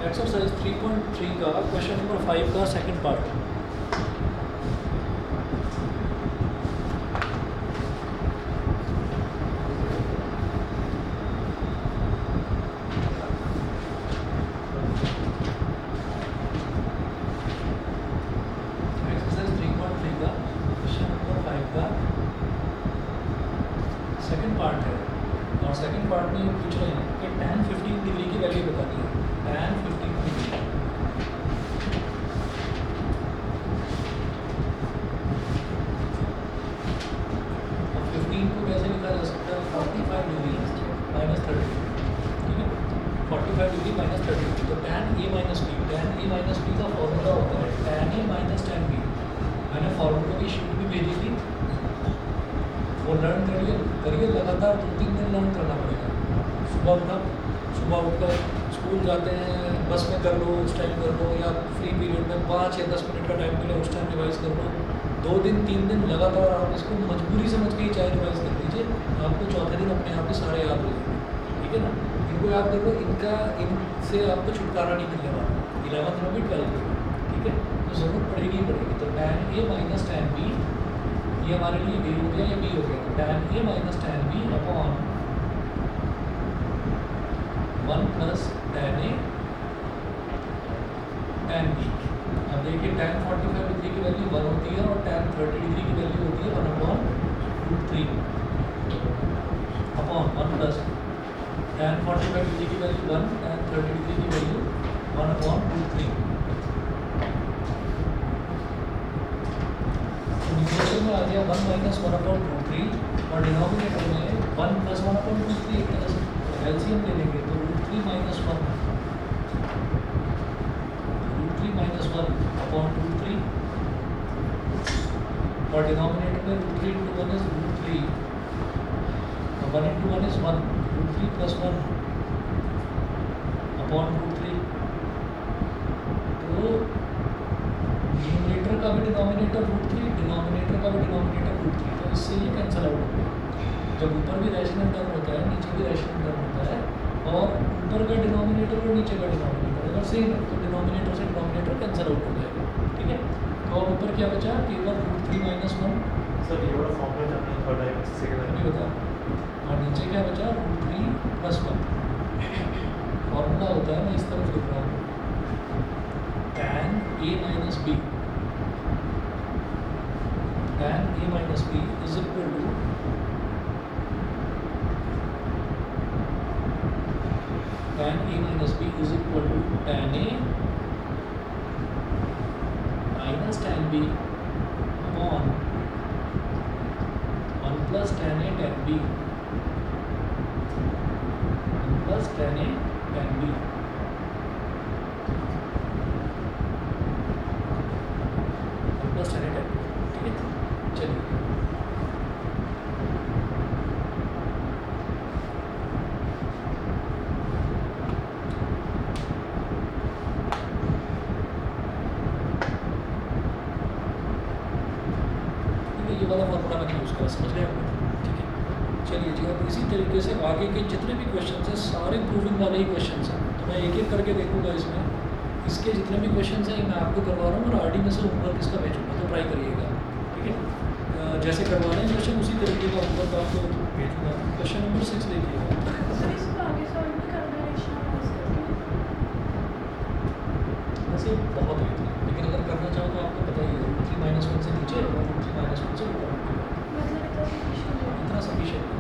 Exercise 3.3 का question number 5 का second part. Exercise 3.3 का क्वेश्चन नंबर 5 का सेकंड पार्ट है और सेकंड पार्ट में पूछ रहे हैं कि tan 15 डिग्री की वैल्यू बतानी है। tan 15 डिग्री अब 15 को कैसे लिखा जा सकता है? 45 डिग्री माइनस 30, ठीक है, 45 डिग्री माइनस 30। तो tan a माइनस बी, tan a माइनस बी का फॉर्मूला होता है tan a minus tan b। मैंने फॉर्मूला की शीट भी भेजी थी, वो लर्न करिए लगातार 2-3 दिन लर्न करना पड़ेगा। सुबह उठकर स्कूल जाते हैं, बस में कर लो, उस टाइम कर लो, या फ्री पीरियड में 5 या 10 मिनट का टाइम मिले उस टाइम रिवाइज कर लो। 2 दिन 3 दिन लगातार आप इसको मजबूरी समझ के ही चाहे रिवाइज कर लीजिए, आपको चौथे दिन अपने आप ही सारे याद हो जाएंगे, ठीक है ना। इनको याद कर लो, इनसे आपको छुटकारा नहीं मिलने वाला 11th में भी 12th में, ठीक है। तो ज़रूरत पड़ेगी ही पड़ेगी। तो tan a minus tan b, ये हमारे लिए a हो गया या b हो गया। तो tan a minus tan b upon 1 plus tan a tan b। अब देखिए tan 45 डिग्री की वैल्यू 1 होती है और tan 30 डिग्री की वैल्यू होती है 1 upon √3 upon 1 plus tan 45 degree की वैल्यू 1, tan 30 डिग्री की वैल्यू 1 अपॉन √3। न्यूमरेटर में आ गया 1 माइनस 1 अपॉन √3 और डिनोमिनेटर में 1 प्लस 1 अपॉन √3। एलसीएम ले लेंगे तो √3 माइनस 1 अपॉन √3 और डिनोमिनेटर में √3 into 1 is √3 और 1 into 1 is 1, √3 plus 1 अपॉन √3। तो न्यूमरेटर का भी डिनोमिनेटर √3, डिनोमिनेटर का भी डिनोमिनेटर √3, तो इससे ये कैंसिल आउट हो गया। जब ऊपर भी रैशनल टर्म होता है, नीचे भी रैशनल टर्म होता है, और ऊपर का डिनोमिनेटर और नीचे का डिनोमिनेटर अगर सेम है तो डिनोमिनेटर से डिनोमिनेटर कैंसिल आउट हो जाएगा, ठीक है। तो अब ऊपर क्या बचा? केवल √3 माइनस 1 सर ये वाला फॉर्मूला जानना है थोड़ा टाइम सेकंड अभी बता, और नीचे क्या बचा? √3 प्लस 1। फॉर्मूला होता है, मैं इस तरफ लिख रहा हूँ, tan a minus b, tan a minus b is equal to tan a minus b is equal to tan a minus tan b upon 1 plus tan a tan b, 1 plus tan a tan b। 1 plus tan a tan b, ठीक है। चलिए ये वाला formula मैंने use करा, समझ गए आपको, ठीक है। चलिए जी, अब इसी तरीके से आगे के जितने भी क्वेश्चन हैं सारे प्रूविंग वाले ही क्वेश्चन हैं। तो मैं एक एक करके देखूंगा इसमें, इसके जितने भी क्वेश्चन हैं ये मैं आपको करवा रहा हूँ और आरडी में से होमवर्क इसका भेजूँगा, तो ट्राई करिएगा, ठीक है। जैसे करवा रहे हैं क्वेश्चन उसी तरीके का होमवर्क आपको भेजूँगा। क्वेश्चन नंबर 6 देखिएगा। वैसे बहुत है इतना, लेकिन अगर करना चाहो तो आपको पता ही है √3 माइनस 1 से नीचे और √3 माइनस 1 से ऊपर, इतना सफिशिएंट है।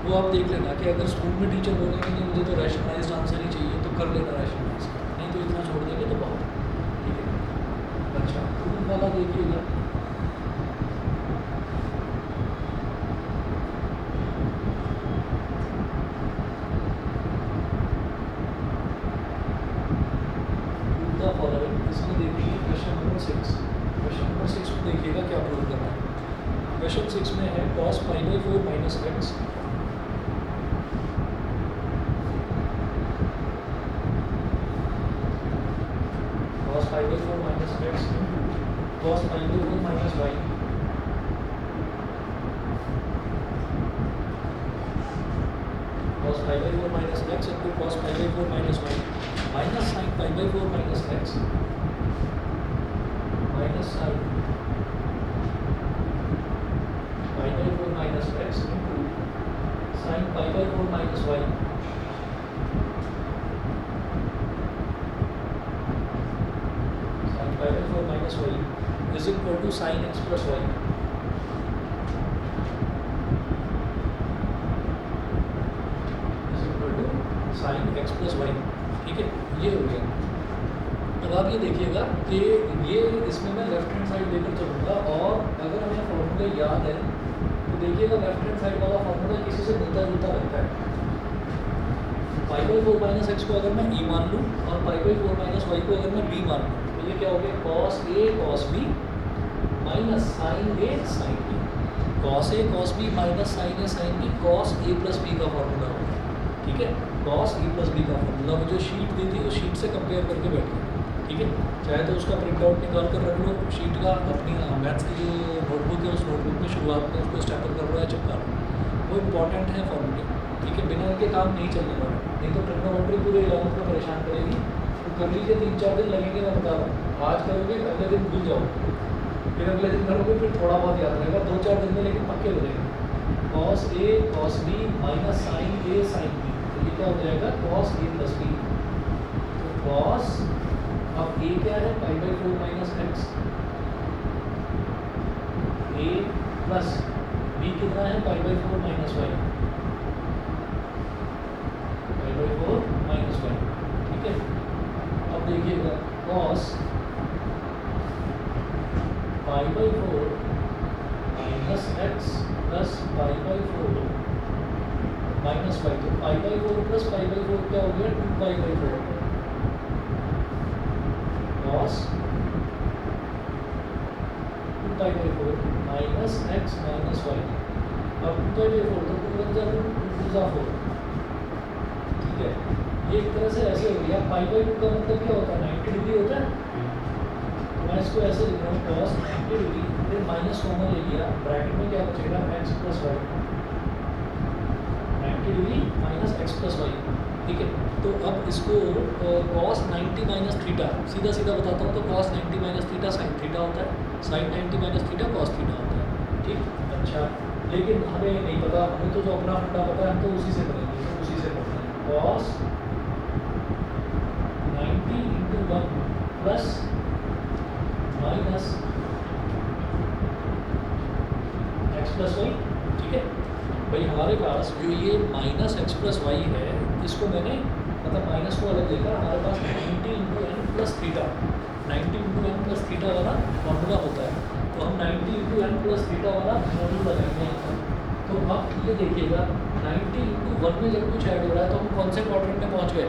वो आप देख लेना कि अगर स्कूल में टीचर बोलेंगे कि मुझे तो रैशनलाइज्ड आंसर ही चाहिए तो कर लेना रैशनलाइज, नहीं तो इतना छोड़ देंगे तो बहुत, ठीक है। अच्छा, प्रूफ वाला देखिएगा। इसमें देखिए क्वेश्चन नंबर 6, क्वेश्चन नंबर 6 में देखिएगा क्या प्रूव करना है। क्वेश्चन 6 में है cos π/4 minus x cos π/4 minus x cos π/4 minus y cos π/4 minus x into cos π/4 minus y minus sin π/4 by four minus x minus sine pi by four minus x into sine pi by four minus y sine pi by four minus y is equal to sine x plus y. Sine x plus y, ठीक है, ये हो गया। अब आप ये देखिएगा कि ये इसमें मैं लेफ्ट हैंड साइड लेकर चलूँगा और अगर हमें फॉर्मूला याद है तो देखिएगा लेफ्ट हैंड साइड वाला फॉर्मूला किसी से मिलता जुलता लगता है। Pi by four minus x को अगर मैं ई मान लूँ और pi by four minus y को अगर मैं बी मान लूँ तो ये क्या हो गया, cos A cos B minus sine A sine B. Cos A cos B minus sine A sine B cos A plus B का फॉर्मूला होगा, ठीक है। कॉस ए प्लस बी का फॉर्मूला वो जो शीट दी थी उस शीट से कंपेयर करके बैठिए, ठीक है। चाहे तो उसका प्रिंट आउट निकाल कर रख लो शीट का, अपनी मैथ्स की जो नोटबुक है उस नोटबुक में शुरुआत में उसको स्टेपल कर रहा है, चिपका लो, वो इंपॉर्टेंट है फॉर्मूले, ठीक है। बिना इनके काम नहीं चलने वाला, नहीं तो ट्रिग्नोमेट्री पूरे 11th में परेशान करेगी। तो कर लीजिए, 3-4 दिन लगेंगे, मैं बता रहा हूँ। आज करोगे अगले दिन भूल जाओ, फिर अगले दिन करोगे फिर थोड़ा बहुत याद रहेगा, 2-4 दिन में लेकिन पक्के हो जाएंगे। Cos A cos B minus sine A sine B, तो ये क्या हो जाएगा, कॉस ए प्लस बी। तो कॉस, अब ए क्या है, pi by four minus x, A plus B कितना है, pi by four minus y, pi by four minus y, ठीक है। अब देखिएगा cos pi by four minus x plus pi by four minus y, तो pi by four plus pi by four क्या हो गया, 2 pi by four cos 2 pi by four minus x minus y. अब 2 pi by four तो 2 बन जाए 2 जा 4, ठीक है। ये एक तरह से ऐसे हो गया, पाई बाई 2 का मतलब क्या होता है, 90 डिग्री होता है। तो मैं इसको ऐसे लिख रहा हूँ, कॉस 90 डिग्री, फिर माइनस कॉमन ले लिया, ब्रैकेट में क्या बचेगा, x plus y, 90 degree minus x plus y, ठीक है। तो अब इसको कॉस 90 माइनस थीटा, सीधा सीधा बताता हूँ, तो cos 90 minus theta sine theta होता है, sine 90 minus theta cos theta होता है, ठीक। अच्छा, लेकिन हमें नहीं पता, हमें तो जो अपना फंडा पता है हम तो उसी से करेंगे, तो उसी से करते हैं। Cos 90 into 1 plus minus x plus y, ठीक है। भाई हमारे पास जो ये माइनस एक्स प्लस वाई है, इसको मैंने मतलब माइनस को अलग लेकर हमारे पास 90 into n plus theta, 90 into n plus theta वाला फॉर्मूला होता है। तो हम 90 इंटू एन प्लस थीटा वाला फॉर्मूला लगाएंगे यहाँ पर। तो अब ये देखिएगा 90 इंटू 1 में जब कुछ ऐड हो रहा है तो हम कौन से क्वाड्रेंट में पहुँच गए,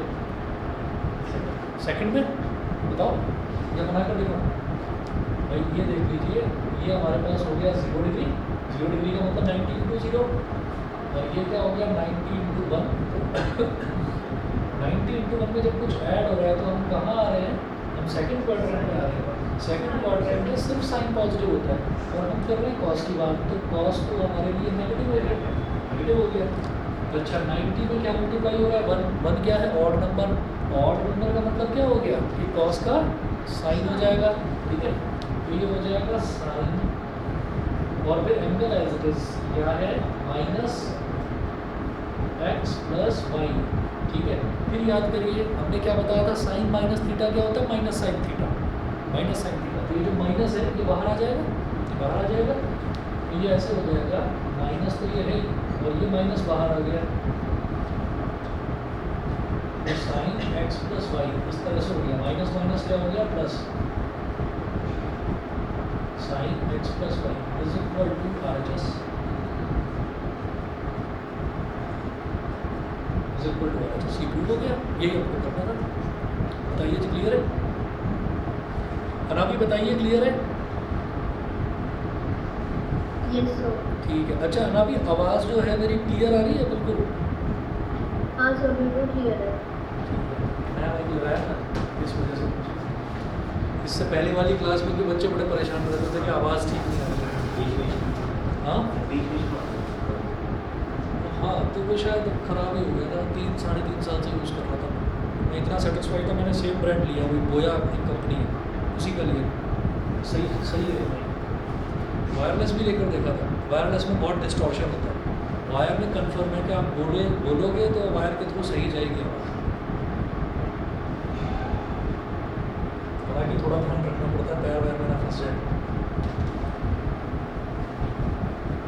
सेकंड में, बताओ या बना कर देखो भाई। ये देख लीजिए, ये हमारे पास हो गया 0 डिग्री, 0 डिग्री का मतलब 90 इंटू 0, और ये क्या हो गया 90 इंटू 1। 90 इंटू 1 में जब कुछ ऐड हो रहा है तो हम कहाँ आ रहे हैं, हम सेकंड क्वाड्रेंट में आ रहे हैं। सेकंड क्वाड्रेंट में सिर्फ साइन पॉजिटिव होता है और हम कर रहे हैं कॉस की बात, तो कॉस तो हमारे लिए नेगेटिव हो गया, नेगेटिव हो गया। तो अच्छा 90 में क्या मल्टीप्लाई हो रहा है, 1 क्या है, ऑड नंबर, ऑड नंबर का मतलब क्या हो गया कि कॉस का साइन हो जाएगा, ठीक है। तो ये हो जाएगा साइन, और फिर एंगल एज इट इज क्या है, माइनस एक्स प्लस वाई, ठीक है। फिर याद करिए हमने क्या बताया था, साइन माइनस थीटा क्या होता है, minus sine theta, minus sine theta. तो ये जो माइनस है ये बाहर आ जाएगा, बाहर आ जाएगा, तो ये ऐसे हो जाएगा, माइनस तो ये है और ये माइनस बाहर आ गया, तो साइन एक्स प्लस वाई इस तरह से हो गया, माइनस माइनस क्या हो गया plus, sine x plus y is equal to RHS is equal to RHS। ये प्रूव हो गया, यही आपको करना था। बताइए जी, क्लियर है? अनाबी बताइए, क्लियर है? Yes sir. ठीक है। अच्छा अनाबी, आवाज़ जो है मेरी क्लियर आ रही है बिल्कुल? हाँ सर बिल्कुल क्लियर है। नया माइक लगाया ना इस वजह से। इससे पहले वाली क्लास में भी बच्चे बड़े परेशान रहते थे कि आवाज़ ठीक नहीं आ रही है। हाँ हाँ, तो वो शायद ख़राब ही हो गया था, 3-3.5 साल से यूज़ कर रहा था। मैं इतना सेटिस्फाइड था, मैंने सेम ब्रांड लिया, वही बोया एक कंपनी है, उसी का लिया। सही सही है भाई। वायरलेस भी लेकर देखा था, वायरलेस में बहुत डिस्टॉर्शन होता है। वायर में कंफर्म है कि आप बोलोगे तो वायर के थ्रू सही जाएगी आवाज़। हालांकि थोड़ा ध्यान रखना पड़ता है, पैर वैर में ना फंस जाए।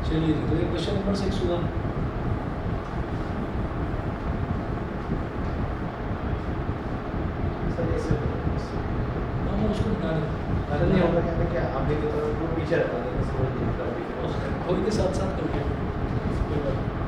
चलिए जी, तो ये क्वेश्चन नंबर 6 हुआ। सर ऐसे हम उसको बना अरे नहीं होगा क्या क्या आप देखे तो वो पीछे रहता है जैसे वो दिखता है पीछे कोई के साथ साथ करके कोई बात नहीं।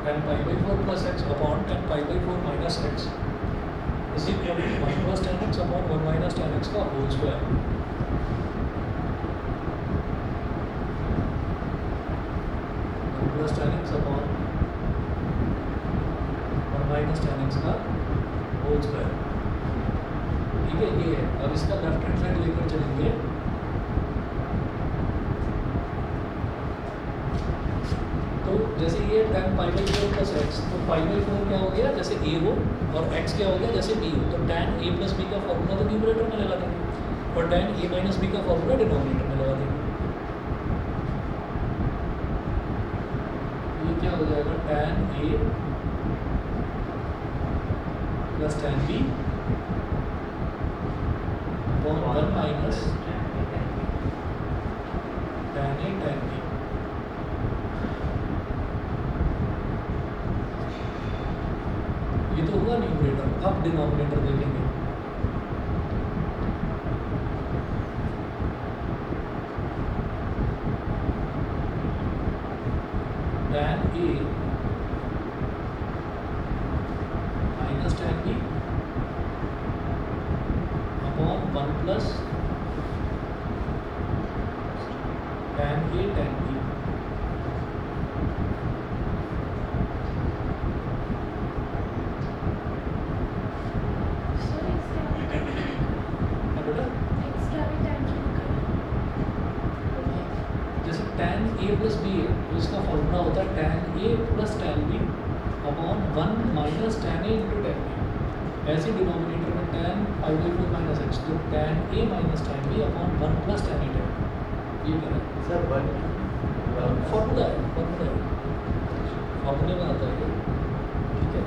tan pi by 4 plus x upon tan pi by 4 minus x is equal to 1 plus tan x upon 1 minus tan x का whole square. 1 plus tan x upon 1 minus tan x का होल स्क्वायर। ठीक है, ये है। अब इसका left hand side लेकर चलेंगे तो जैसे ये tan pi by 4 plus x, तो pi by 4 क्या हो गया जैसे a हो, और x क्या हो गया जैसे b हो। तो tan a plus b का फॉर्मूला तो न्यूमरेटर में लगा देंगे और tan a minus b का फॉर्मूला डिनोमिनेटर में लगा देंगे। ये क्या हो जाएगा tan a plus tan b upon 1 minus tan a tan b। ये तो हुआ न्यूमरेटर। अब डिनोमिनेटर देखेंगे। tan a minus tan b upon 1 plus tan a tan b। है बेटा, जैसे tan a प्लस b है तो इसका फॉर्मूला होता है tan a plus tan b upon 1 minus tan a into tan b। ऐसे डिनोमिनेटर में tan pi by 4 minus x, तो tan a minus tan b upon 1 plus tan a tan b। ये करें सर वन फॉर्मूला है, फॉर्मूले में आता है ये। ठीक है,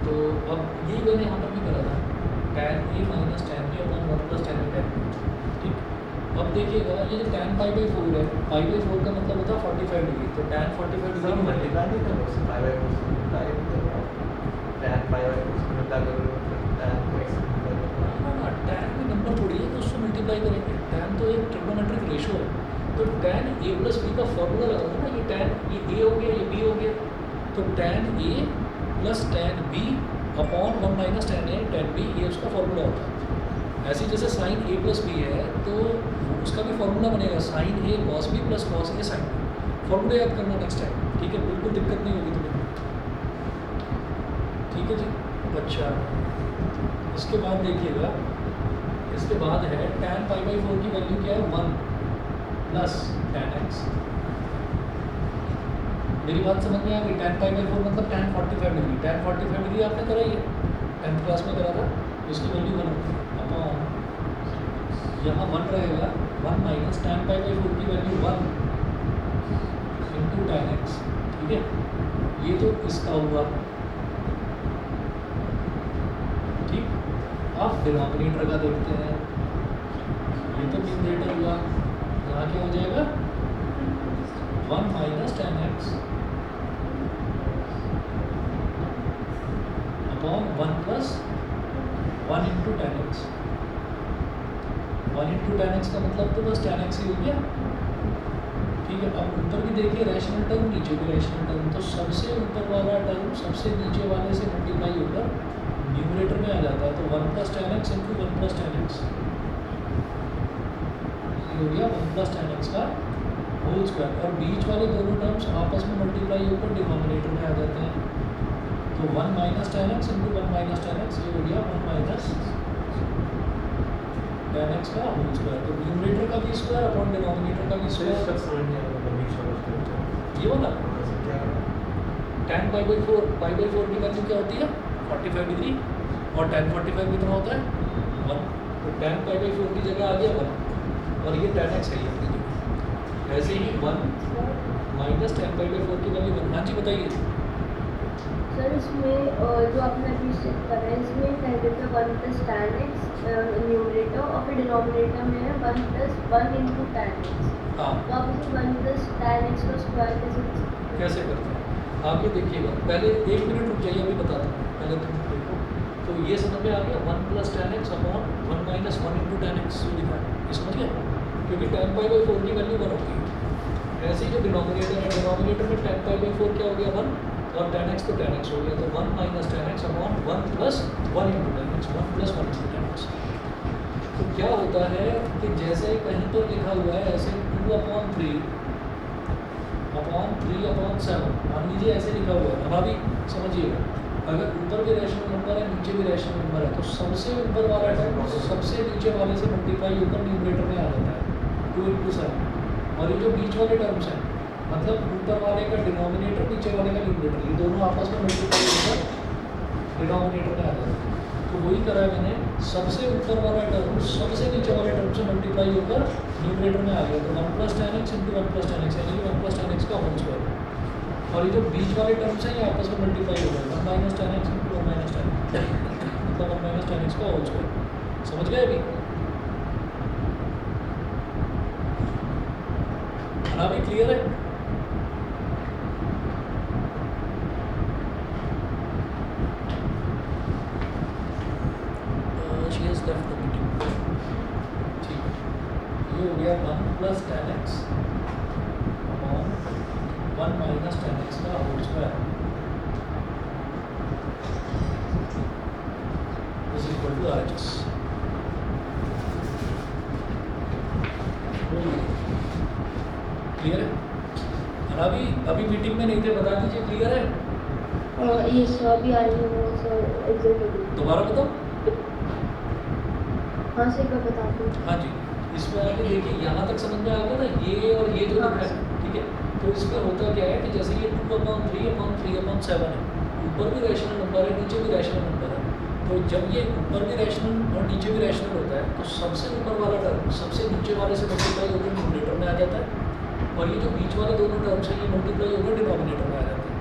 तो अब यही मैंने यहाँ पर भी करा था tan a minus tan b upon 1 plus tan a tan b। ठीक, अब देखिएगा ये जो tan pi by 4 है, pi by 4 का मतलब होता है 45 डिग्री, तो tan 45 सर डिग्री मल्टीप्लाई नहीं कर उससे पाई बाय 4 से मल्टीप्लाई tan पाई बाय 4 से मल्टीप्लाई करोगे tan को x से मल्टीप्लाई करोगे। ना tan में नंबर थोड़ी है तो उससे मल्टीप्लाई करेंगे। tan तो एक ट्रिग्नोमेट्रिक रेशियो है, तो tan a प्लस b का फॉर्मूला लगाओगे ना, ये tan ये a हो गया, ये b हो गया, तो tan a plus tan b upon 1 minus tan a tan b, ये उसका फॉर्मूला होता है। ऐसे जैसे साइन a प्लस b है तो उसका भी फॉर्मूला बनेगा sine a cos b plus cos a sine b। Formula याद करना नेक्स्ट टाइम, ठीक है, बिल्कुल दिक्कत नहीं होगी तुम्हें। ठीक है जी, अच्छा इसके बाद देखिएगा, इसके बाद है tan पाई बाई 4 की वैल्यू क्या है 1 प्लस tan x। मेरी बात समझ में आ गई? tan पाई बाई 4 मतलब tan 45 डिग्री, tan 45 डिग्री आपने करा ही है, 10th क्लास में करा था, इसकी वैल्यू 1 अपॉन यहाँ 1 रहेगा 1 माइनस tan पाई बाई 4 की वैल्यू 1 इंटू tan x। ठीक है, ये तो इसका हुआ। ठीक, अब डिनोमिनेटर का देखते हैं। ये तो न्यूमरेटर हुआ, यहाँ क्या हो जाएगा 1 minus tan x upon 1 plus 1 into tan x। 1 into tan x का मतलब तो बस tan x ही हो गया। ठीक है, अब ऊपर भी देखिए रैशनल टर्म, नीचे भी रैशनल टर्म, तो सबसे ऊपर वाला टर्म सबसे नीचे वाले से मल्टीप्लाई होकर न्यूमरेटर में आ जाता है, तो 1 plus ten x into 1 plus ten x, ये हो गया 1 प्लस टेन एक्स का होल स्क्वायर, और बीच वाले दोनों टर्म्स आपस में मल्टीप्लाई होकर डिनोमिनेटर में आ जाते हैं, तो 1 minus ten x into 1 minus ten x, ये हो गया 1 माइनस टेन एक्स का होल स्क्वायर, तो न्यूमरेटर का भी स्क्वायर अपॉन डिनोमिनेटर का भी स्क्वायर, ये वाला tan पाई बाई 4 की वैल्यू क्या होती है 45 डिग्री, और tan 45 कितना होता है 1, तो tan पाई बाई 4 की जगह आ गया 1, और ये tan x है ये अपनी जगह, ऐसे ही 1 माइनस tan पाई बाई 4 की वैल्यू 1। हाँ जी बताइए। सर इसमें जो आपने अभी चेक करा है, इसमें पहले पे 1 प्लस tan x न्यूमरेटर, और फिर डिनोमिनेटर में है 1 प्लस 1 इंटू tan x, हाँ तो आप इसे 1 प्लस tan x का स्क्वायर कैसे कर सकते हैं? कैसे करते हैं आप ये देखिएगा, पहले 1 मिनट रुक जाइए, अभी बताता हूँ, पहले तुम देखो, तो ये समझ में आ गया 1 plus tan x upon 1 minus 1 into tan x लिखा है, ये समझ गया, क्योंकि tan पाई बाई 4 की वैल्यू 1 होती है। ऐसे ही जो डिनोमिनेटर है, डिनोमिनेटर में tan पाई बाई 4 क्या हो गया 1, और tan x तो tan x हो गया, तो 1 minus tan x upon 1 plus 1 into tan x, 1 plus 1 into tan x। तो क्या होता है कि जैसे कहीं पर लिखा हुआ है ऐसे 2 अपॉन 3 अपॉन 7, मान लीजिए ऐसे लिखा हुआ है, अब अभी समझिएगा, अगर ऊपर भी रैशनल नंबर है नीचे भी रैशनल नंबर है, तो सबसे ऊपर वाला टर्म सबसे नीचे वाले से मल्टीप्लाई होकर न्यूमरेटर में आ जाता है 2 इंटू 7, और ये जो बीच वाले टर्म्स हैं, मतलब ऊपर वाले का डिनोमिनेटर नीचे वाले का न्यूमरेटर, ये दोनों आपस में मल्टीप्लाई होकर डिनोमिनेटर में आ जाता है। तो वही करा है मैंने, सबसे ऊपर वाला टर्म सबसे नीचे वाले टर्म से मल्टीप्लाई होकर न्यूमरेटर में आ गया, तो 1 plus ten x into 1 plus ten x, यानी 1 प्लस टेन एक्स का होल स्क्वायर, और ये जो बीच वाले टर्म्स हैं ये आपस में मल्टीप्लाई हो गए 1 minus ten x into 1 minus ten x, मतलब 1 माइनस टेन एक्स का होल स्क्वायर। समझ गए अभी? अभी क्लियर है? She has left the meeting. ठीक है, ये हो गया 1 plus ten x upon 1 minus ten x का whole square is equal to RHS। Clear है? और अभी मीटिंग में नहीं थे, बता दीजिए क्लियर है? ये सर अभी आ रही है वो सर एग्जैक्ट दोबारा बताओ। हाँ सर मैं बता दूँ। हाँ जी, इसमें आगे देखिए यहाँ तक समझ में आ गया ना, ये और ये जो लिखा है, ठीक है, तो इसमें होता क्या है कि जैसे ये 2 अपॉन 3 अपॉन 7 है, ऊपर भी रैशनल नंबर है नीचे भी रैशनल नंबर है, तो जब ये ऊपर भी रैशनल और नीचे भी रैशनल होता है, तो सबसे ऊपर वाला टर्म सबसे नीचे वाले से मल्टीप्लाई होकर न्यूमरेटर में आ जाता है, और ये जो बीच वाले दोनों टर्म्स हैं ये मल्टीप्लाई होकर डिनोमिनेटर में आ जाते हैं।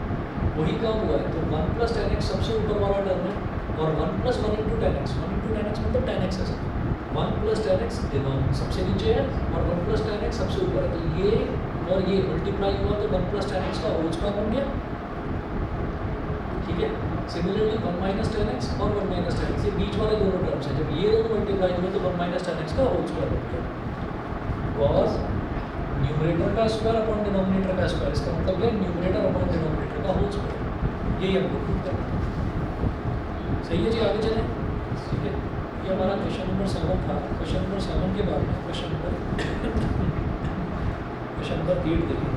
वही काम हुआ है, तो 1 प्लस टेन एक्स सबसे ऊपर वाला टर्म है, और 1 plus 1 into ten x, 1 into ten x मतलब टेन एक्स है, 1 प्लस टेन एक्स सबसे नीचे है और 1 प्लस टेन एक्स सबसे ऊपर है, तो ये और ये मल्टीप्लाई हुआ तो 1 प्लस टेन एक्स का होल स्क्वायर बन गया। ठीक है, सिमिलरली 1 माइनस टेन एक्स और 1 माइनस टेन एक्स, ये बीच वाले दोनों टर्म्स हैं, जब ये दोनों मल्टीप्लाई हुए तो 1 माइनस टेन एक्स का होल स्क्वायर बन गया। और न्यूमरेटर का स्क्वायर अपॉन डिनोमिनेटर का स्क्वायर, इसका मतलब है न्यूमरेटर अपॉन डिनोमिनेटर का होल स्क्वायर, यही हमको प्रूव करना है। सही है जी, आगे चलें। ठीक है, ये हमारा क्वेश्चन नंबर 7 था। क्वेश्चन नंबर 7 के बाद में क्वेश्चन नंबर 8 देखिए।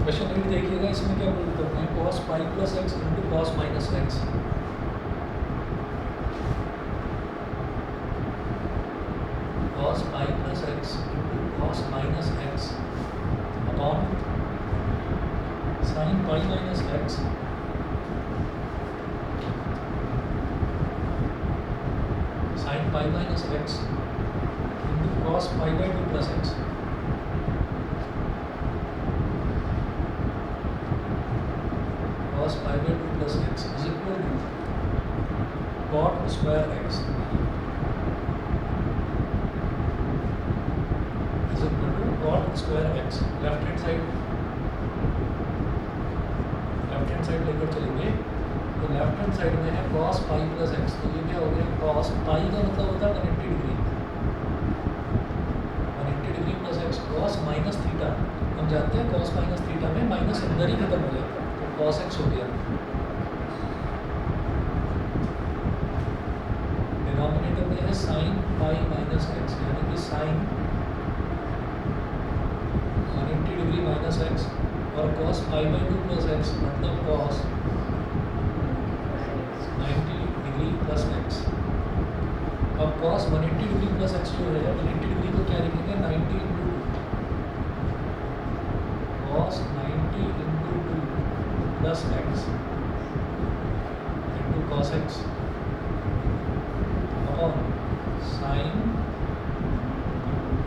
क्वेश्चन 8 देखिएगा, इसमें क्या प्रूव करना है, cos pi plus x into cos minus x. cos pi plus x into cos minus x upon sin pi minus x sin pi minus x into cos pi by 2 plus x. Cos pi by 2 plus x is equal to cot square x is equal to cot square x. Left hand side लेकर चलेंगे तो left hand side में है cos pi plus x, तो ये क्या हो गया cos पाई का मतलब होता है 180 degree plus x cos minus theta, हम जानते हैं cos माइनस थीटा में माइनस अंदर ही खत्म हो जाता है, तो cos एक्स हो गया। डिनोमिनेटर में है sin पाई माइनस एक्स, यानी कि sin 180 डिग्री माइनस एक्स और cos pi by 2 plus x मतलब cos 90 डिग्री प्लस एक्स। अब cos 180 डिग्री प्लस एक्स जो है 180 डिग्री को क्या लिखेंगे 90 into 2 cos 90 into 2 plus x into cos x upon sine,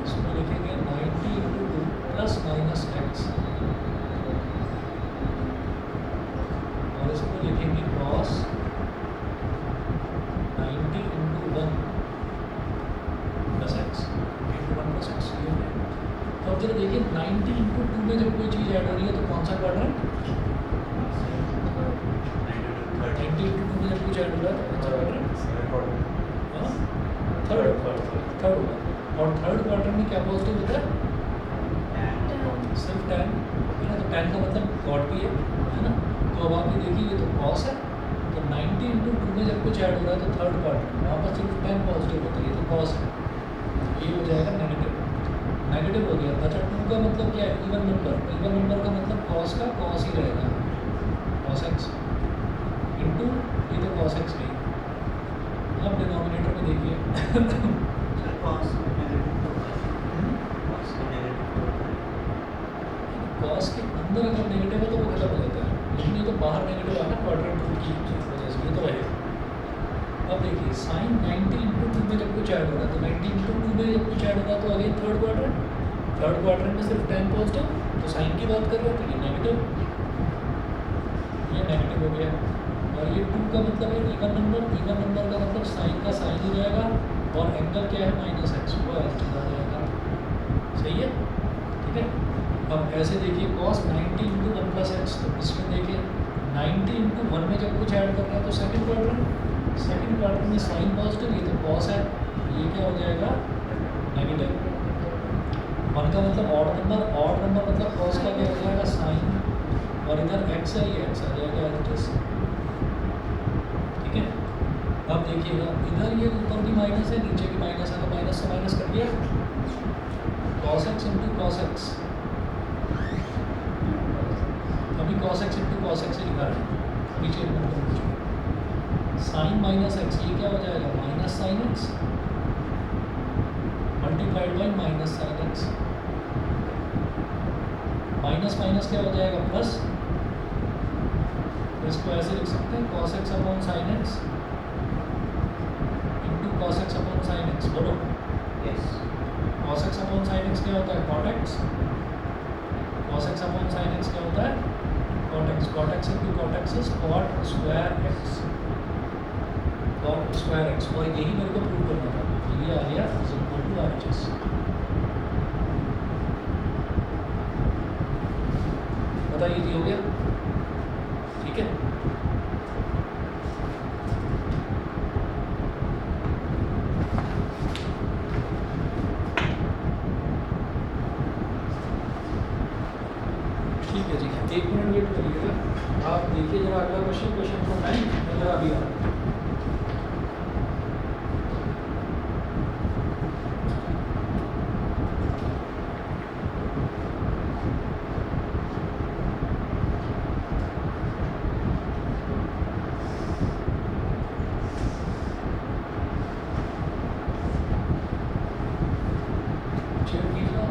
इसको लिखेंगे 90 इंटू 2 प्लस माइनस एक्स और इसको लिखेंगे cos 90 into 1 plus x into 1 plus x. तो अब जरा देखिए 90 इंटू 2 में जब कोई चीज़ ऐड हो रही है तो कौन सा क्वाड्रेंट, 90 इंटू 2 में जब कुछ ऐड हो रहा है तो कौन सा क्वाड्रेंट, थर्ड होगा। और थर्ड क्वाड्रेंट में क्या पॉजिटिव होता है, सिर्फ tan है ना, तो tan का मतलब कॉट भी है ना। तो अब आप ये देखिए ये तो cos है, तो 90 इंटू 2 में जब कुछ ऐड हो रहा है तो थर्ड क्वाड्रेंट वहाँ पर सिर्फ tan पॉजिटिव होता है, ये तो cos है, ये हो जाएगा नेगेटिव हो गया। अच्छा 2 का मतलब क्या है, इवन नंबर का मतलब cos का cos ही रहेगा, cos x इंटू ये तो cos x नहीं। अब डिनोमिनेटर में देखिए cos के अंदर अगर नेगेटिव है तो वो खत्म हो जाता है, लेकिन ये तो बाहर नेगेटिव आना क्वाड्रेंट रूल की वजह से, ये तो है। अब देखिए sin 90 इंटू 2 में जब कुछ ऐड हो रहा है तो 90 इंटू 2 में जब कुछ ऐड होगा तो अगेन थर्ड क्वाड्रेंट में सिर्फ tan पॉजिटिव, तो साइन की बात कर रहे हो तो ये नेगेटिव हो गया। और ये 2 का मतलब है इवन नंबर का मतलब साइन का साइन हो जाएगा और एंगल क्या है माइनस एक्स, वो एच आ जाएगा, सही है, ठीक है। अब ऐसे देखिए cos 90 इंटू 1 प्लस एक्स, तो इसमें देखिए 90 इंटू 1 में जब कुछ ऐड कर रहे हैं तो सेकंड क्वाड्रेंट में साइन पॉजिटिव, ये तो cos है, ये क्या हो जाएगा नेगेटिव। 1 का मतलब ऑड नंबर मतलब cos का क्या हो जाएगा साइन, और इधर x है ये x आ जाएगा एज, ठीक है। अब देखिएगा इधर ये ऊपर भी माइनस है नीचे भी माइनस है, तो माइनस से माइनस कर दिया cos x into cos x, अभी cos x into cos x से लिखा है नीचे साइन माइनस एक्स, ये क्या हो जाएगा minus sine x multiplied by minus sine x, minus minus क्या हो जाएगा प्लस, तो इसको ऐसे लिख सकते हैं cos x upon sine x into cos x upon sine x, बोलो yes. cos x upon sine x क्या होता है cot x, cos x upon sine x क्या होता है cot x into cot x is cot square x, और यही मेरे को प्रूव करना था, तो ये आ गया इज इक्वल टू RHS। बताइए जी हो गया, ठीक है। ठीक है जी, 1 मिनट वेट करिएगा, आप देखिए जरा अगला क्वेश्चन फ्रॉम 9, मैं जरा अभी आ रहा हूँ। चेक कीजिए।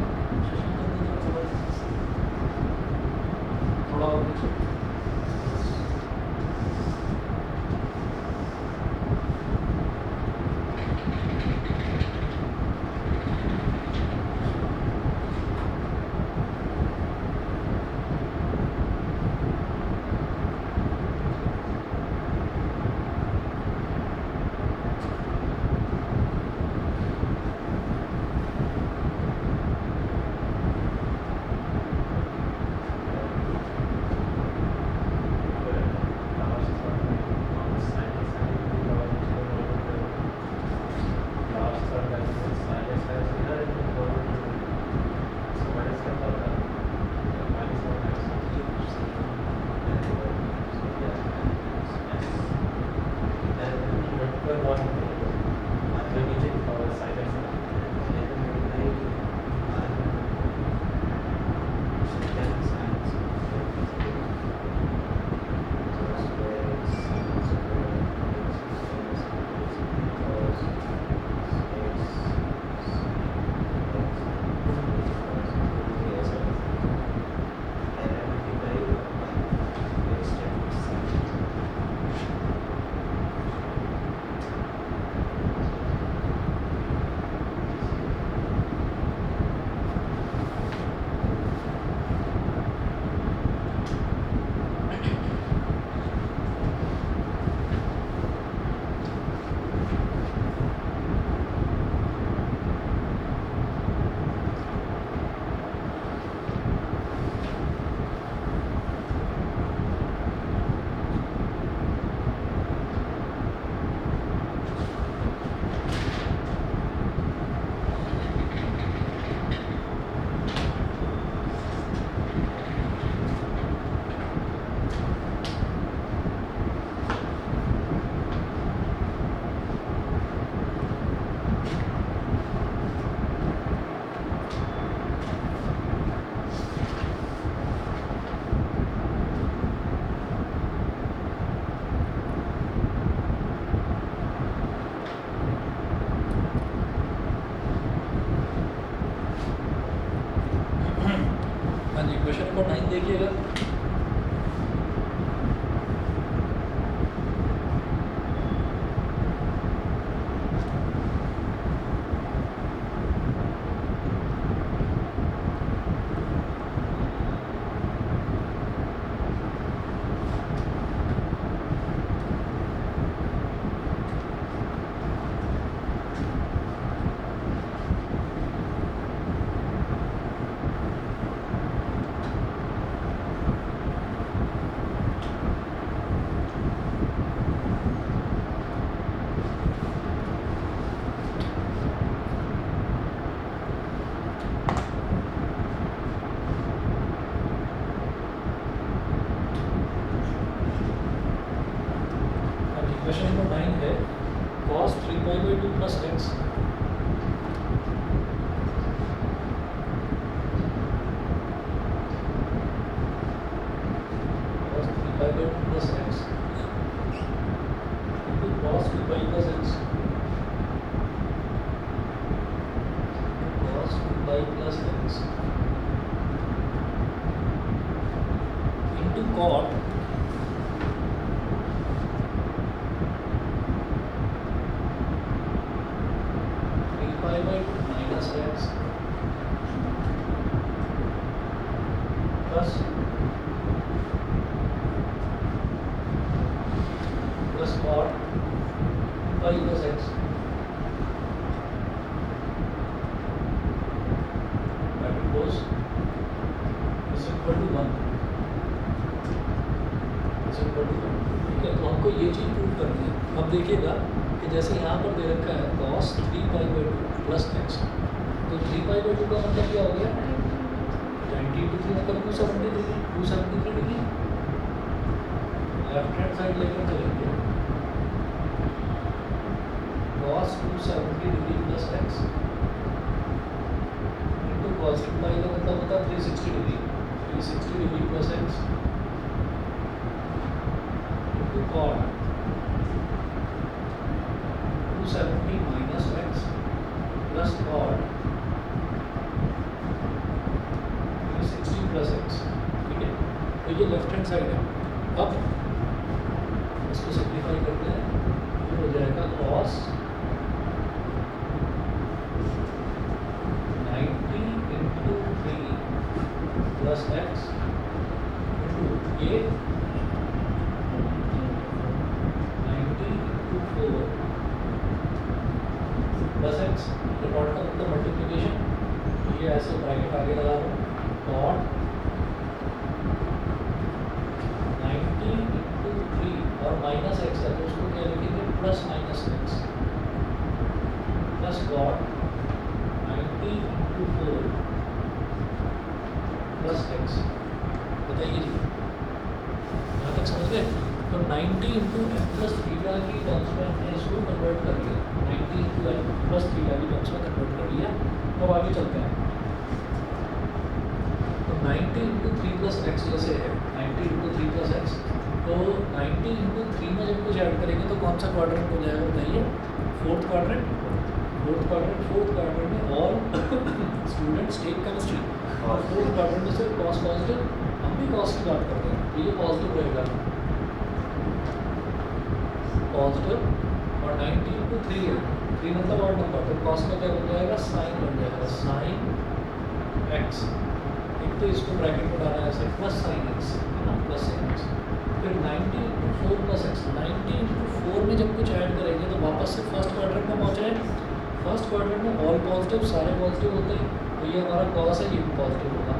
क्वेश्चन नंबर 9 है cos 3π/2 plus x cos 3π/2 plus x into cos 2π plus x cos 2π plus x into cot 3π/2 minus x plus cot 2π plus x that goes is equal to 1 is equal to 1. ठीक है, तो हमको ये चीज़ prove करनी है. अब देखिएगा कि जैसे यहाँ पर दे रखा है cos 3π/2 plus x, तो 3π/2 का मतलब क्या हो गया 90 डिग्री मतलब 273 डिग्री. लेफ्ट हैंड साइड लेकर चलेंगे cos 270 degree plus x into cos 2π का मतलब होता है 360 degree plus x into cot 270 minus x plus cot 360 plus x. ठीक है, तो ये लेफ्ट हैंड साइड है. अब इसको सिंप्लीफाई करते हैं, फिर हो जाएगा cos 90 into 3 plus x into ये 90 into 4 प्लस एक्स. तो डॉट का मतलब मल्टीप्लिकेशन, ये ऐसे ब्रैकेट आगे लगा रहा हूँ cot 90 into 3 और माइनस एक्स है तो उसको क्या लिखेंगे plus minus x plus cot 90 into 4 plus x. बताइए जी, यहाँ तक समझ गए? तो 90 इंटू एम प्लस थीटा की टर्म्स में हमने इसको कन्वर्ट कर लिया, 90 इंटू एम प्लस थीटा की टर्म्स में कन्वर्ट कर लिया. अब आगे चलते हैं. तो 90 इंटू 3 प्लस एक्स जैसे है 90 इंटू 3 प्लस एक्स, तो 90 इंटू 3 में जब कुछ ऐड करेंगे तो कौन सा क्वाड्रेंट हो जाएगा बताइए? फोर्थ क्वाड्रेंट में ऑल स्टूडेंट्स टेक केमिस्ट्री. और फोर्थ क्वाड्रेंट में सिर्फ कॉस पॉजिटिव, हम भी कॉस की बात करते हैं तो ये पॉजिटिव रहेगा पॉजिटिव. और 90 इंटू 3 है, 3 मतलब ऑड नंबर, तो कॉस का क्या बन जाएगा साइन बन जाएगा साइन एक्स. एक तो इसको ब्रैकेट में डाला ऐसे प्लस साइन एक्स है ना, प्लस साइन एक्स. फिर 90 इंटू 4 प्लस एक्स, 90 इंटू 4 में जब कुछ ऐड करेंगे तो वापस से फर्स्ट क्वाड्रेंट में पहुँच रहे. फर्स्ट क्वाड्रेंट में ऑल पॉजिटिव, सारे पॉजिटिव होते हैं, तो ये हमारा कॉस है, ये भी पॉजिटिव होगा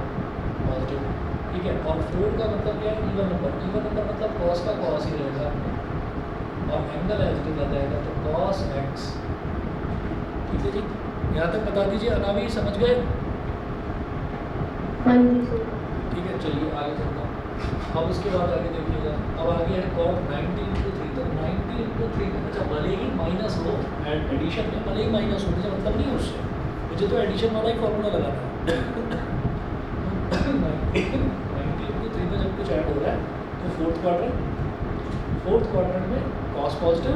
पॉजिटिव. ठीक है, और 4 का मतलब क्या है इवन नंबर मतलब कॉस का कॉस ही रहेगा और एंगल एज इट इज आ जाएगा तो कॉस एक्स. ठीक है जी, यहाँ तक बता दीजिए. अनावी समझ गए? हाँ जी सर. ठीक है, चलिए आगे चलता हूँ. अब उसके बाद आगे देखिएगा, अब आगे है cot 90 इंटू 3. तो 90 इंटू 3 अच्छा भले ही माइनस हो एडिशन में, भले ही माइनस हो मुझे मतलब नहीं है उससे, मुझे तो एडिशन वाला ही फॉर्मूला लगाना है. 90 इंटू 3 में जब कुछ ऐड हो रहा है तो फोर्थ क्वाड्रेंट में कॉस पॉजिटिव,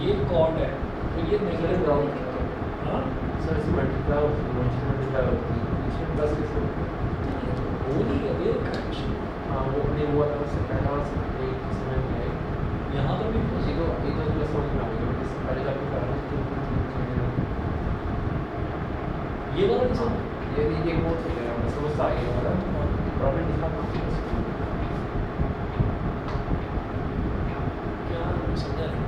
ये कॉट है तो ये नेगेटिव होगा. हाँ सर इसमें मल्टीप्लाई होती है, इसमें प्लस किसको वो नहीं है ये कनेक्शन. हाँ वो नहीं हुआ था उससे पहला एक समझ में आई. यहाँ पर भी ये तो प्लस समझ में आ गया, बट इससे पहले जाके करना ये वाला नहीं समझ. ये नहीं एक बहुत हो गया, मैं समझता आ गया वाला प्रॉब्लम दिखा था क्या समझा नहीं.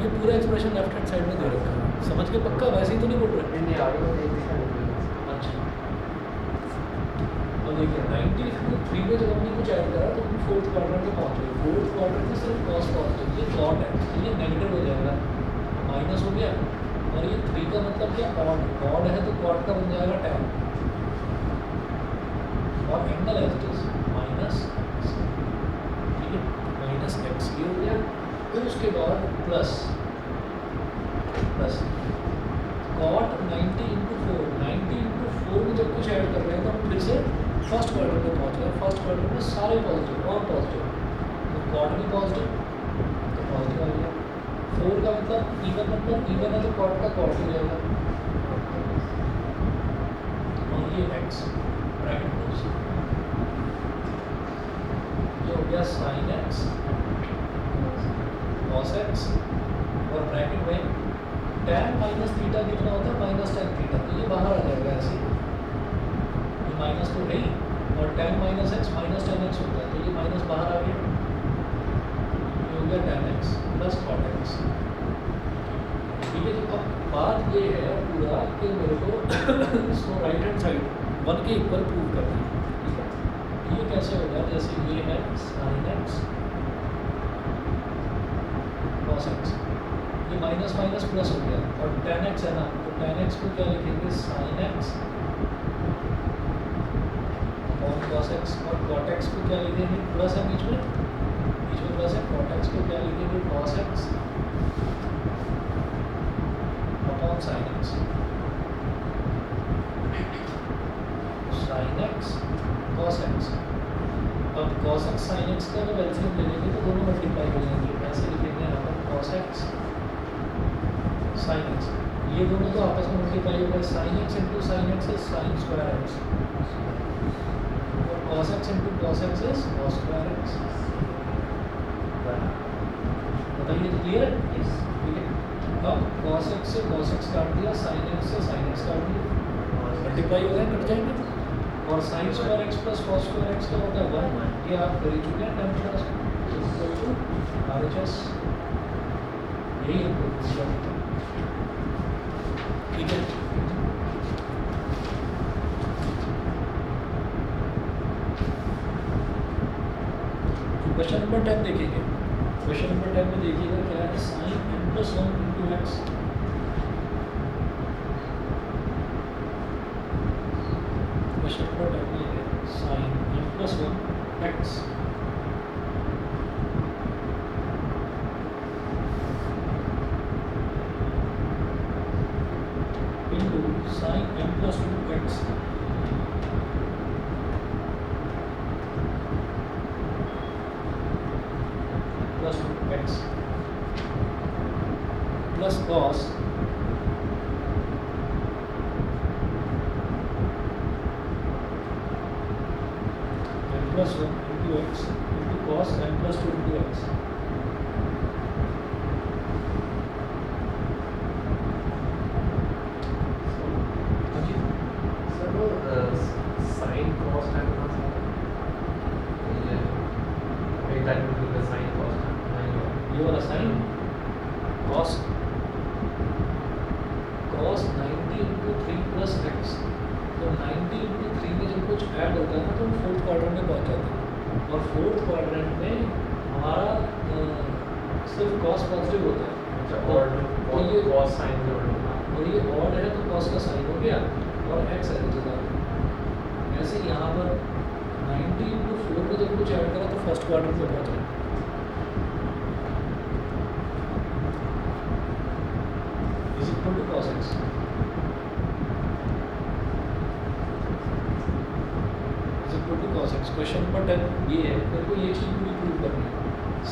ये पूरा एक्सप्रेशन लेफ्ट हैंड साइड में दे रखा है, समझ के पक्का वैसे ही तो नहीं बोल रहे. नहीं आ रही है दिखा नहीं. अच्छा, और देखिए 90 इंटू 3 में जब हमने कुछ ऐड करा तो हम फोर्थ क्वाड्रेंट में पहुँच गए. फोर्थ क्वाड्रेंट में सिर्फ कॉस पॉजिटिव, ये कॉट है तो ये नेगेटिव हो जाएगा, माइनस हो गया. और ये 3 का मतलब क्या कॉट है तो कॉट का बन जाएगा टैन. और angle as it is minus cot plus cot 90 into 4 में जब कुछ ऐड कर रहे हैं तो हम फिर से फर्स्ट क्वाड्रेंट में पहुँच गए। फर्स्ट क्वाड्रेंट में सारे पॉजिटिव और पॉजिटिव, तो कॉट भी पॉजिटिव तो पॉजिटिव आ गया। 4 का मतलब इवन नंबर, इवन है तो कॉट का कॉट ही रहेगा, और ये x ब्रैकेट क्लोज, ये हो गया साइन x कॉस x, और ब्रैकेट में tan माइनस थीटा कितना होता है, माइनस tan थीटा, तो ये बाहर आ जाएगा ऐसे, ये माइनस तो नहीं, और tan minus x minus tan x होता है, तो ये माइनस बाहर आ गया, ये हो गया tan x plus cot x। ठीक है, तो अब बात ये है पूरा कि मेरे को इसको राइट हैंड साइड 1 के इक्वल प्रूव करना है। ठीक है, ये कैसे होगा, जैसे ये है साइन x कॉस x, ये माइनस माइनस प्लस हो गया, और tan x है ना, तो tan x को क्या लिखेंगे, sine x upon cos x, और cot x को क्या लिखेंगे, प्लस है बीच में प्लस है, cot x को क्या लिखेंगे, cos x upon sine x, sine x cos x। अब cos x sin x का जब एलसीएम ले लेंगे तो दोनों मल्टीप्लाई हो जाएंगे, ऐसे लिखेंगे यहाँ पर cos x sin x, ये दोनों तो आपस में मल्टीप्लाई हो गए, sin x into sine x is sine square x, और cos x into cos x is cos square x. बताइए तो क्लियर है? ठीक है, अब cos x से cos x काट दिया, sin x से sin x काट दिया, मल्टीप्लाई हो गए, कट जाएंगे, और sine square x plus cos square x का होता है 1, ये आप कर ही चुके हैं 10 क्लास में, RHS यही हमको पूछा। ठीक है, क्वेश्चन नंबर 10 देखेंगे। क्वेश्चन नंबर 10 में देखिएगा क्या है, sine n plus 1 into x, question number 10 में है sine n plus 1 x into sine n plus 2 x plus 2 x plus cos plus 1 into x into cos n plus 2 into x. Sir वो sine cos time का ये एक time में sign cos time ये वाला sine cos 90 into 3 plus x, तो 90 into 3 में जब कुछ ऐड होता है ना तो हम फोर्थ क्वाड्रेंट में पहुंच जाते हैं, और फोर्थ क्वाड्रेंट में हमारा सिर्फ कॉस पॉजिटिव होता है। अच्छा, और ये कॉस साइन जो और ये ऑड है तो कॉस का साइन हो गया, और एक्स है रिजल्ट। ऐसे यहाँ पर 90 इंटू 4 में जब कुछ ऐड करा तो फर्स्ट क्वाड्रेंट में पहुँच गया, is equal to cos x. Question number 10 ये है, मेरे को ये चीज़ पूरी प्रूव करनी है,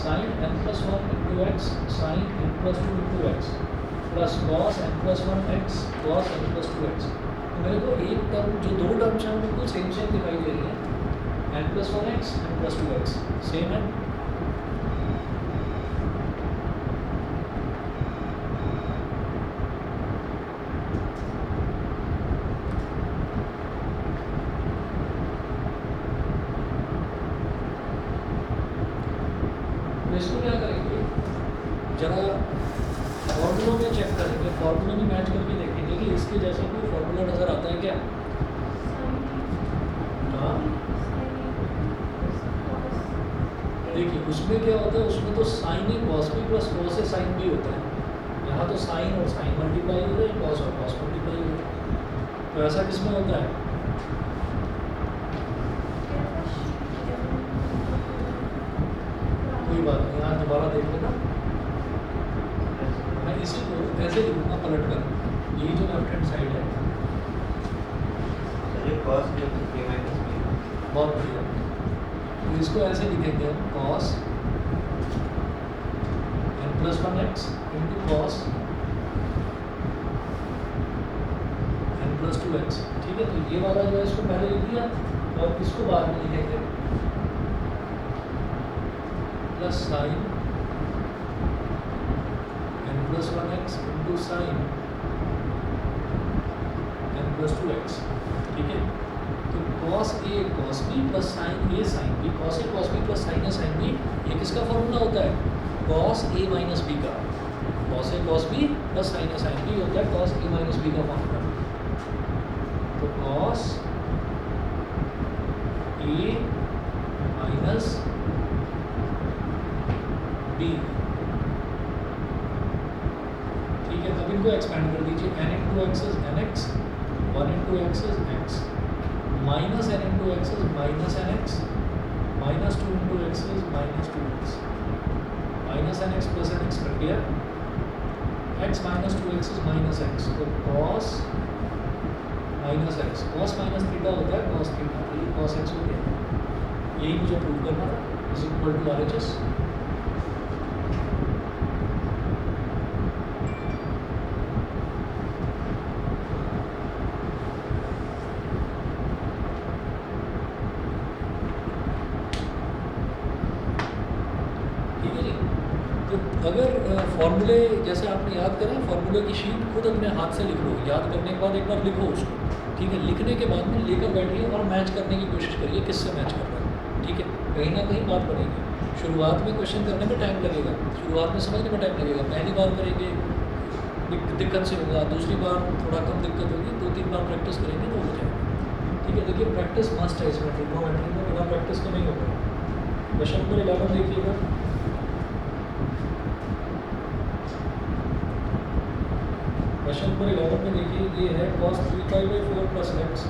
sine n plus 1 into x sine n plus 2 into x plus cos n plus 1 x cos n plus 2 x. तो मेरे को एक टर्म, जो दो टर्म्स हैं बिल्कुल सेम दिखाई दे रही है, n plus 1 x n plus 2 x same है। तो इसको क्या करेंगे, जरा फॉर्मूलों में चेक करेंगे, फॉर्मूलों में मैच करके देखेंगे कि इसके जैसा कोई फॉर्मूला नज़र आता है क्या। हाँ देखिए, उसमें क्या होता है, उसमें तो sign A cos B plus cos A sine B होता है, यहाँ तो साइन और साइन मल्टीप्लाई हो रहे हैं, कॉस और कॉस मल्टीप्लाई हो रहे हैं। तो ऐसा किसमें होता है, कोई बात नहीं, यहाँ दोबारा देख लेना, इसी को ऐसे लिखूंगा पलट कर, यही जो लेफ्ट हैंड साइड है। ये cos a minus b बहुत बढ़िया। तो इसको ऐसे लिखेंगे हम cos n plus 1x into cos n plus 2x। ठीक है, तो ये वाला जो है इसको पहले लिख दिया और इसको बाद में लिखेंगे plus sign n plus 1x into sine n plus 2x। ठीक है, तो cos a cos b plus sin a sin b, cos a cos b plus sin a sin b, ये किसका फॉर्मूला होता है? cos a माइनस b का। cos a cos b plus sin a sin b होता है cos a minus b का formula. तो cos a minus b। ठीक है, अब इनको एक्सपेंड कर दीजिए, n into x is n x, 1 into x is x, minus n into x is minus n x, minus 2 into x is minus 2x, minus n x plus n x कट गया, x minus 2x is minus x. तो cos minus x, cos minus theta होता है cos theta, तो ये cos x हो गया। यही मुझे प्रूव करना था, इज इक्वल टू RHS। अगर फॉर्मूले जैसे आपने याद करा, फॉर्मूले की शीट खुद अपने हाथ से लिख लो, याद करने के बाद एक बार लिखो उसको। ठीक है, लिखने के बाद में लेकर बैठिए और मैच करने की कोशिश करिए किससे मैच कर रहा है। ठीक है, कहीं ना कहीं बात बनेगी। शुरुआत में क्वेश्चन करने में टाइम लगेगा, शुरुआत में समझने में टाइम लगेगा। पहली बार करेंगे दिक्कत से होगा, दूसरी बार थोड़ा कम दिक्कत होगी, 2-3 बार प्रैक्टिस करेंगे तो हो जाएगा। ठीक है, देखिए प्रैक्टिस मस्ट है इसमें, ट्रिग्नोमेट्री में बिना प्रैक्टिस के नहीं होगा। क्वेश्चन नंबर 11 देखिएगा। क्वेश्चन नंबर 11 में देखिए, ये है cos 3π/4 plus x,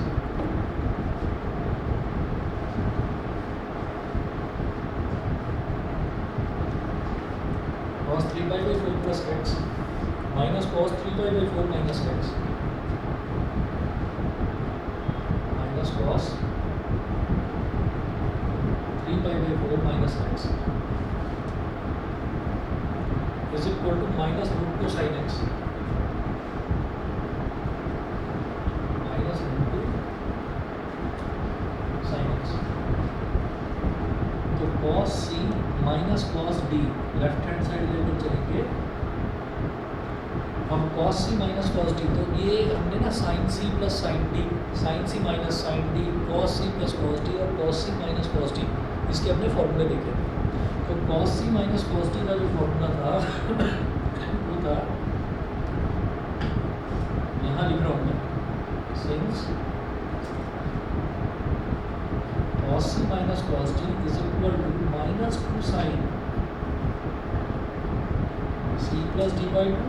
cos 3π/4 plus x minus cos 3π/4 minus x, minus cos 3π/4 minus x is equal to minus √2 sin x, minus √2 sin x। तो cos c minus cos d left hand side लेकर चलेंगे हम, cos c minus cos d। तो ये हमने ना sin c plus sin d, sin c minus sin d, cos c plus cos d और cos c minus cos d, इसके अपने फॉर्मूले देखे थे। तो cos c minus cos d का जो फॉर्मूला था वो था, यहाँ लिख रहा हूँ मैं, since cos c minus cos d is equal to minus 2 sin c plus d by 2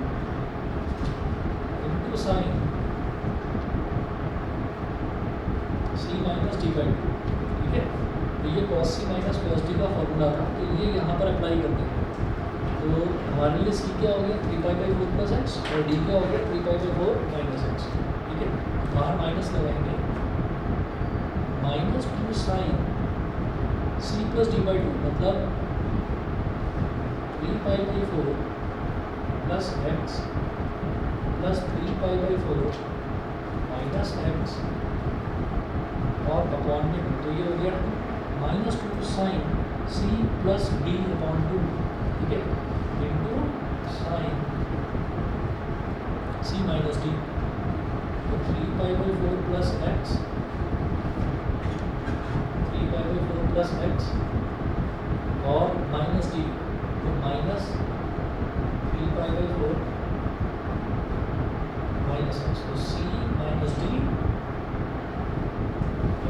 into sine c minus d by 2। ठीक है, तो ये cos c minus cos d का फॉर्मूला था, तो ये यहाँ पर अप्लाई कर देंगे। तो हमारे लिए c क्या हो गया 3π/4 प्लस एक्स और d क्या हो गया 3π/4 माइनस एक्स। ठीक है, बाहर माइनस लगाएंगे, minus 2 sine c plus d by 2 मतलब 3π/4 plus x plus 3π/4 minus x और अपॉन में 2। तो ये हो गया minus 2 sine c plus d upon 2। ठीक है, into sine c minus d। तो 3π/4 प्लस एक्स, 3π/4 प्लस एक्स और माइनस d, तो माइनस 3π/4 माइनस एक्स, तो c माइनस d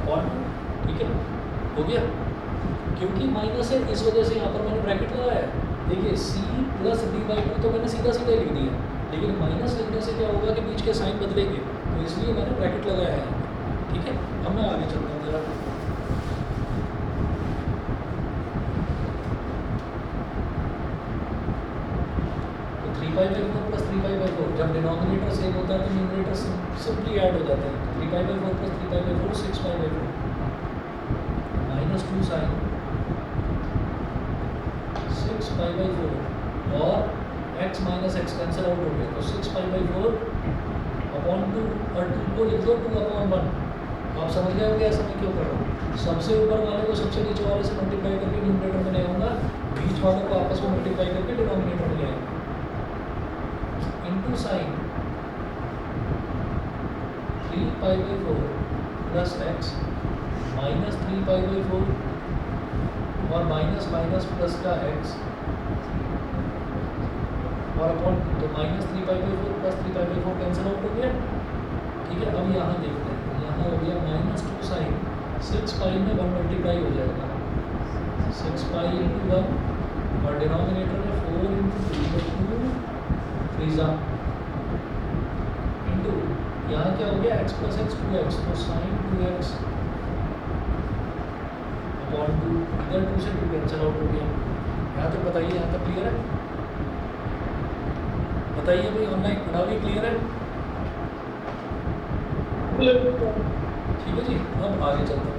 अपॉन 2। ठीक है, हो गया। क्योंकि माइनस है इस वजह से यहाँ पर मैंने ब्रैकेट लगाया है। देखिए c प्लस d बाई 2 तो मैंने सीधा सीधा लिख दिया, लेकिन माइनस लिखने से क्या होगा कि बीच के साइन बदलेंगे, तो इसलिए मैंने ब्रैकेट लगाया है। ठीक है, अब मैं आगे चलता हूँ जरा। तो 3π/4 प्लस 3 डिनोमिनेटर सेम होता है तो न्यूमरेटर सिंपली ऐड हो जाता है। 3π/4 + 3π/4 6π/4 -2 sin 6π/4 और x minus x cancel out हो गया तो 6π/4 अपॉन 2 और 2 को लिख दो 2/1। आप समझ गए हो कि ऐसा मैं क्यों कर रहा हूँ? सबसे ऊपर वाले को सबसे नीचे वाले से मल्टीप्लाई करके न्यूमरेटर में ले आऊँगा, बीच वालों को आपस में मल्टीप्लाई करके डिनोमिनेटर में ले आएंगे। Into sine 3π/4 plus x minus 3π/4 और माइनस माइनस प्लस का x और अपॉन तो माइनस 3π/4 प्लस 3π/4 कैंसिल आउट हो गया। ठीक है, अब यहाँ देखते हैं, यहाँ हो गया -2 साइन 6π में 1 मल्टीप्लाई हो जाएगा 6π × 1 और डिनोमिनेटर में 4 × 3 3 इंटू यहाँ क्या हो गया x + x 2x तो साइन 2x अपॉन 2 इधर 2 से 2 कैंसिल आउट हो गया। यहाँ तक बताइए, यहाँ तक क्लियर है? बताइए भाई ऑनलाइन भी क्लियर है? ठीक है जी, अब आगे चलते हैं।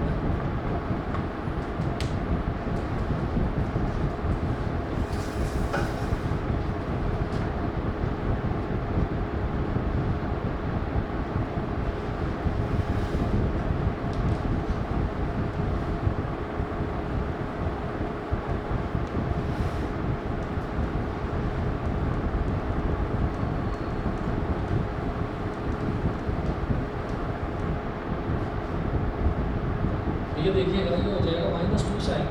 ये देखिएगा, ये हो जाएगा -2 sine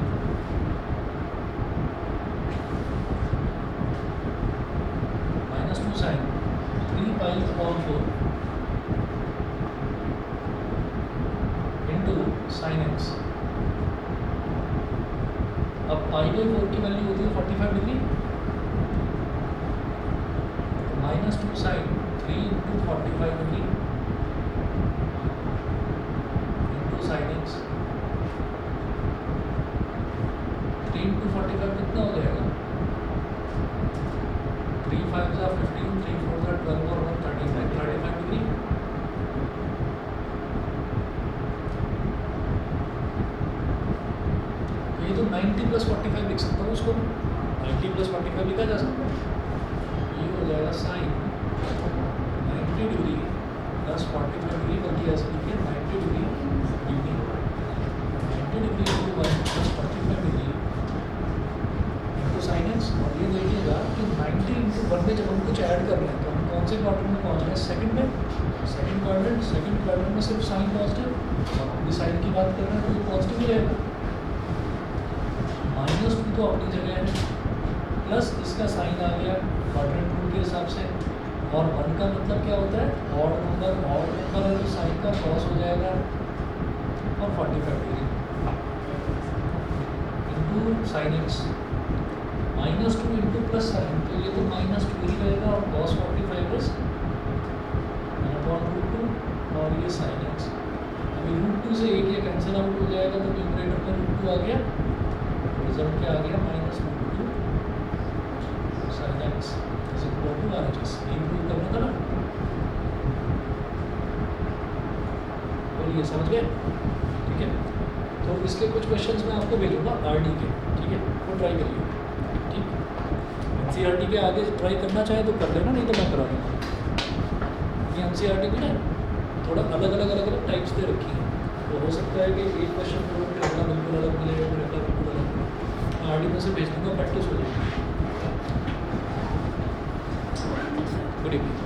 -2 sine 3π/4 into sine x। अब π/4 की वैल्यू होती है 45 degree, -2 sine 3 × 45 degree into sine x। 3 × 45 कितना हो जाएगा? 3 5 15 3 4 12 और 1 35 डिग्री। ये तो 90 + 45 लिख सकता हूँ उसको, 90 + 45 लिखा जा सकता है। ये हो जाएगा साइन 90 डिग्री + 45 डिग्री, बल्कि ऐसे लिखिए 90 degree 90 degree × 1 + 45 degree sine x। और ये देखिएगा कि 90 × 1 में जब हम कुछ ऐड कर रहे हैं तो हम कौन से क्वाड्रेंट में पहुंच रहे हैं? सेकंड में। सेकंड क्वाड्रेंट में सिर्फ साइन पॉजिटिव, और हम भी साइन की बात कर रहे हैं तो ये पॉजिटिव ही रहेगा। -2 तो अपनी जगह है, प्लस इसका साइन आ गया क्वाड्रेंट रूल के हिसाब से, और 1 का मतलब क्या होता है? ऑड नंबर है तो साइन का कॉस हो जाएगा और 45 degree into sine x -2 into plus sign, तो ये तो -2 ही रहेगा और cos 45 इज √2 और ये sin x। अभी √2 से एक ये कैंसिल आउट हो जाएगा तो न्यूमरेटर में √2 आ गया, रिजल्ट क्या आ गया? -√2 sin x is equal to RHS। Improve करना था ना, बोलिए समझ गए? ठीक है, तो इसके कुछ क्वेश्चंस मैं आपको भेजूंगा RD के, ठीक है, वो ट्राई करिए। ठीक, NCERT के आगे ट्राई करना चाहे तो कर लेना, नहीं तो मैं करा दूँगा। ये NCERT में ना थोड़ा अलग अलग टाइप्स दे रखी है, तो हो सकता है कि एक क्वेश्चन फिर अगला बिल्कुल अलग मिलेगा, फिर अगला बिल्कुल अलग मिलेगा। RD में से भेज दूँगा, प्रैक्टिस हो जाएगी। Good evening.